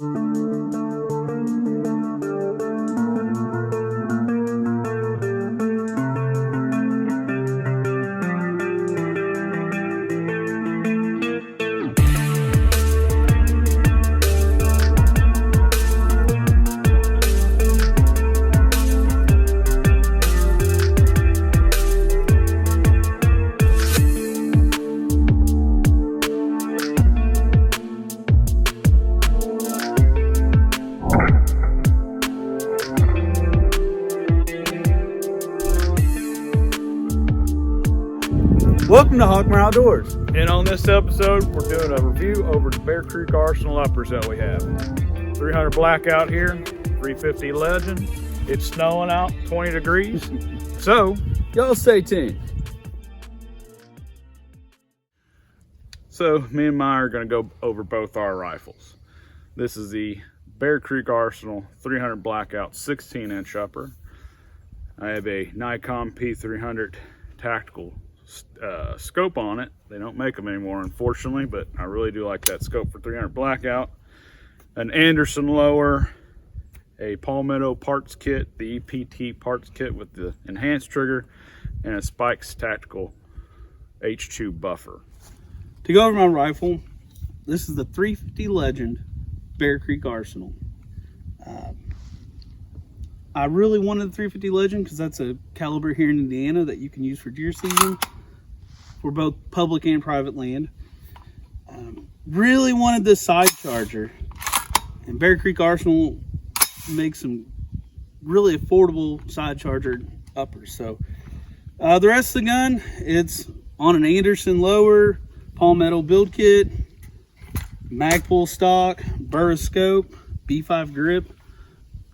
Welcome to Hawkmore Outdoors. And on this episode, we're doing a review over the Bear Creek Arsenal uppers that we have. 300 Blackout here, 350 Legend. It's snowing out, 20 degrees. So, Y'all stay tuned. So me and Maya are going to go over both our rifles. This is the Bear Creek Arsenal 300 Blackout 16-inch upper. I have a NUKEM P300 tactical scope on it. They don't make them anymore, unfortunately, but I really do like that scope for 300 Blackout. An Anderson lower, a Palmetto parts kit, the EPT parts kit with the enhanced trigger, and a Spikes tactical H2 buffer. To go over my rifle, this is the 350 Legend Bear Creek Arsenal. I really wanted the 350 Legend because that's a caliber here in Indiana that you can use for deer season for both public and private land. Really wanted this side charger, and Bear Creek Arsenal makes some really affordable side charger uppers. So the rest of the gun, it's on an Anderson lower, Palmetto build kit, Magpul stock, Burris scope, B5 grip.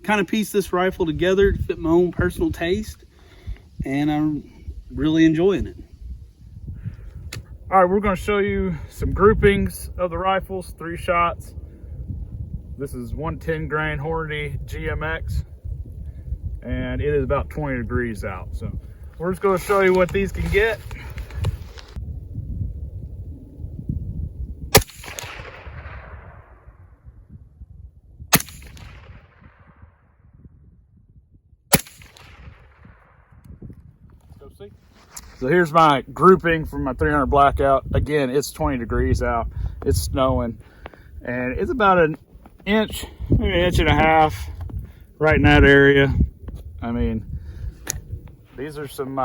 Kind of pieced this rifle together to fit my own personal taste, and I'm really enjoying it. All right, we're going to show you some groupings of the rifles, 3 shots. This is 110 grain Hornady GMX, and it is about 20 degrees out. So we're just going to show you what these can get. So here's my grouping for my 300 Blackout. Again, it's 20 degrees out. It's snowing, and it's about an inch, maybe an inch and a half right in that area. I mean, these are some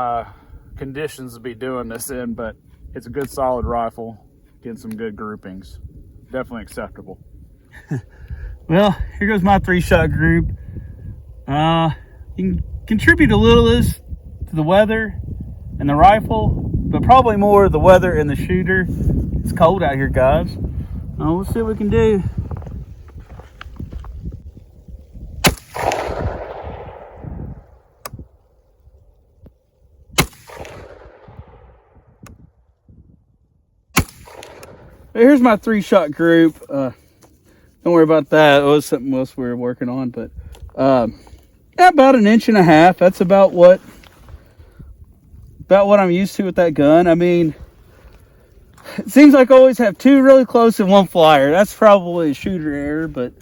conditions to be doing this in, but it's a good solid rifle, getting some good groupings. Definitely acceptable. Well, here goes my 3-shot group. You can contribute a little of this to the weather and the rifle, but probably more the weather and the shooter. It's cold out here, guys. We'll see what we can do. Here's my 3-shot group. Don't worry about that. It was something else we were working on, but about an inch and a half. That's about what I'm used to with that gun. I mean, it seems like I always have 2 really close and 1 flyer. That's probably a shooter error, but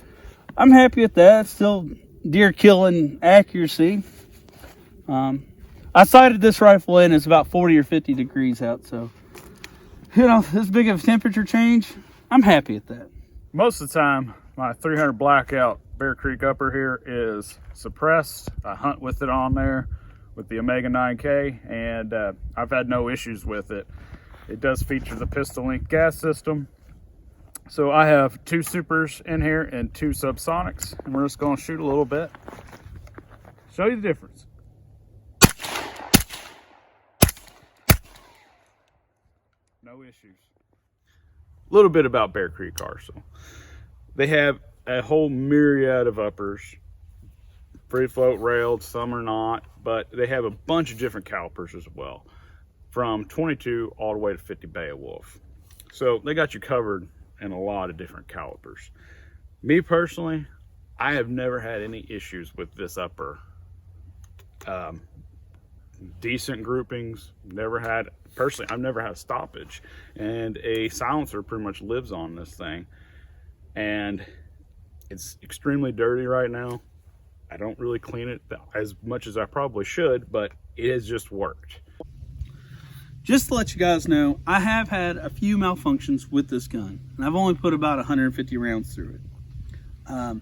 I'm happy with that. Still deer killing accuracy. I sighted this rifle in, it's about 40 or 50 degrees out, so this big of a temperature change, I'm happy at that. Most of the time, my 300 Blackout Bear Creek upper here is suppressed. I hunt with it on there with the Omega 9K, and I've had no issues with it. It does feature the pistol link gas system. So I have 2 supers in here and 2 subsonics, and we're just going to shoot a little bit. Show you the difference. No issues. A little bit about Bear Creek Arsenal. They have a whole myriad of uppers. Free float railed, some are not, but they have a bunch of different calipers as well, from 22 all the way to 50 Beowulf. So they got you covered in a lot of different calipers. Me personally, I have never had any issues with this upper. Decent groupings, personally, I've never had a stoppage, and a silencer pretty much lives on this thing. And It's extremely dirty right now. I don't really clean it as much as I probably should, but it has just worked. Just to let you guys know, I have had a few malfunctions with this gun, and I've only put about 150 rounds through it.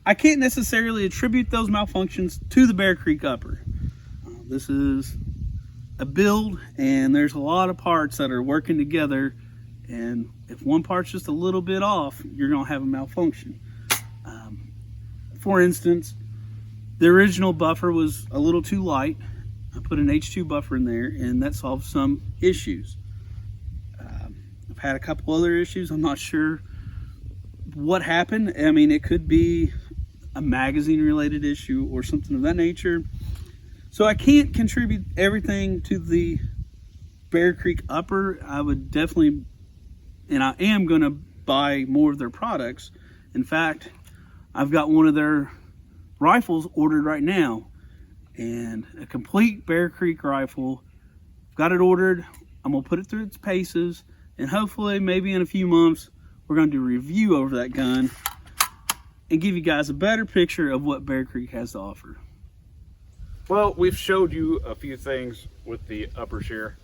I can't necessarily attribute those malfunctions to the Bear Creek upper. This is a build, and there's a lot of parts that are working together, and if one part's just a little bit off, you're going to have a malfunction. For instance, the original buffer was a little too light. I put an H2 buffer in there, and that solved some issues. I've had a couple other issues. I'm not sure what happened. I mean, it could be a magazine related issue or something of that nature. So I can't contribute everything to the Bear Creek upper. I would definitely, and I am going to buy more of their products. In fact, I've got one of their rifles ordered right now, and a complete Bear Creek rifle. Got it ordered. I'm going to put it through its paces, and hopefully maybe in a few months we're going to do a review over that gun and give you guys a better picture of what Bear Creek has to offer. Well, we've showed you a few things with the uppers here.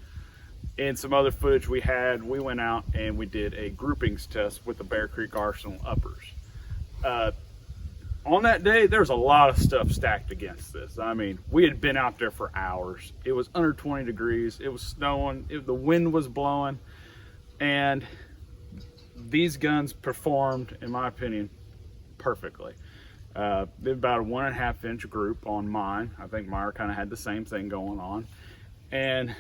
In some other footage we had, we went out and we did a groupings test with the Bear Creek Arsenal uppers. On that day, there was a lot of stuff stacked against this. I mean, we had been out there for hours. It was under 20 degrees. It was snowing. The wind was blowing. And these guns performed, in my opinion, perfectly. They're about a 1.5 inch group on mine. I think Meyer kind of had the same thing going on. And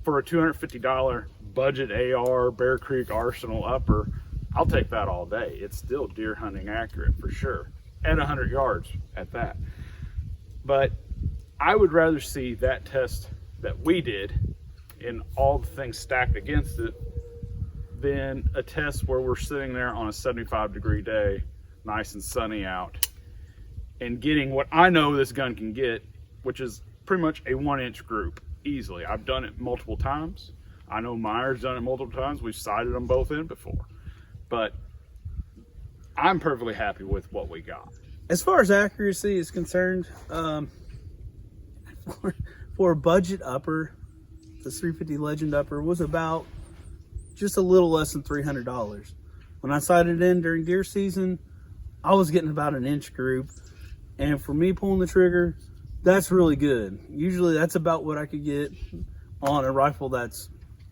for a $250 budget AR Bear Creek Arsenal upper, I'll take that all day. It's still deer hunting accurate for sure, at 100 yards at that. But I would rather see that test that we did in all the things stacked against it than a test where we're sitting there on a 75-degree day, nice and sunny out, and getting what I know this gun can get, which is pretty much a 1-inch group easily. I've done it multiple times. I know Meyer's done it multiple times. We've sighted them both in before. But I'm perfectly happy with what we got. As far as accuracy is concerned, for a budget upper, the 350 Legend upper was about just a little less than $300. When I sighted in during deer season, I was getting about an inch group, and for me pulling the trigger, that's really good. Usually that's about what I could get on a rifle that's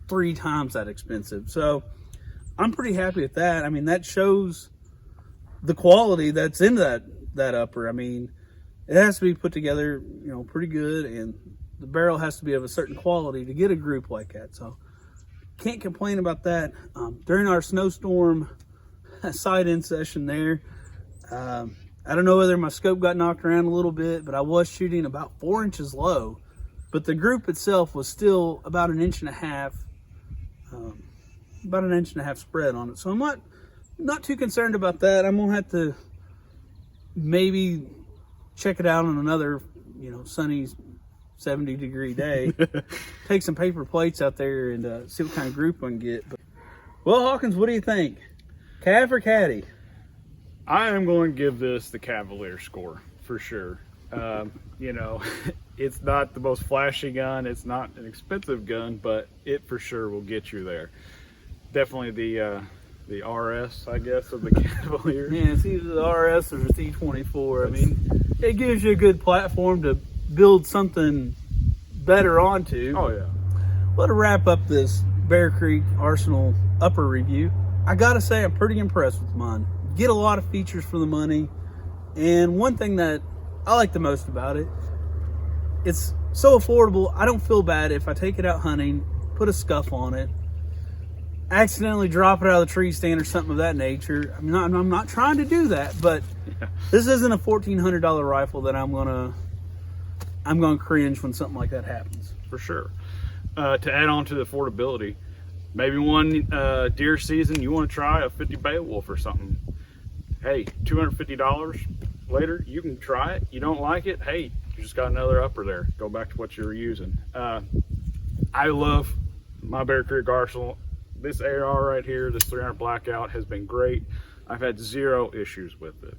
3 times that expensive. So I'm pretty happy with that. I mean, that shows the quality that's in that upper. I mean, it has to be put together, you know, pretty good, and the barrel has to be of a certain quality to get a group like that. So can't complain about that. During our snowstorm sight-in session there, I don't know whether my scope got knocked around a little bit, but I was shooting about 4 inches low, but the group itself was still about 1.5 inches, about 1.5 inches spread on it. So I'm not too concerned about that. I'm gonna have to maybe check it out on another, you know, sunny 70-degree day. Take some paper plates out there and see what kind of group I can get. But, well, Hawkins, what do you think? Cav or Caddy? I am going to give this the Cavalier score for sure. You know, it's not the most flashy gun. It's not an expensive gun, but it for sure will get you there. Definitely the RS, I guess, of the Cavalier. Yeah, it's either the RS or the T24. I mean, it gives you a good platform to build something better onto. Oh yeah. Well, to wrap up this Bear Creek Arsenal upper review, I gotta say I'm pretty impressed with mine. Get a lot of features for the money, and one thing that I like the most about it, it's so affordable. I don't feel bad if I take it out hunting, put a scuff on it, accidentally drop it out of the tree stand or something of that nature. I'm not trying to do that, but this isn't a $1,400 rifle that I'm gonna cringe when something like that happens. For sure. To add on to the affordability, maybe one deer season you want to try a 50 Beowulf or something. Hey, $250 later, you can try it. You don't like it, hey, you just got another upper there. Go back to what you were using. I love my Bear Creek Arsenal. This AR right here, this 300 Blackout, has been great. I've had zero issues with it.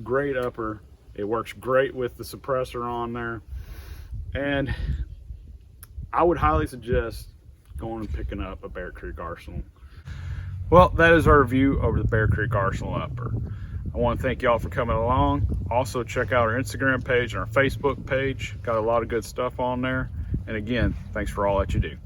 Great upper. It works great with the suppressor on there. And I would highly suggest going and picking up a Bear Creek Arsenal. Well, that is our review over the Bear Creek Arsenal upper. I want to thank y'all for coming along. Also, check out our Instagram page and our Facebook page. Got a lot of good stuff on there. And again, thanks for all that you do.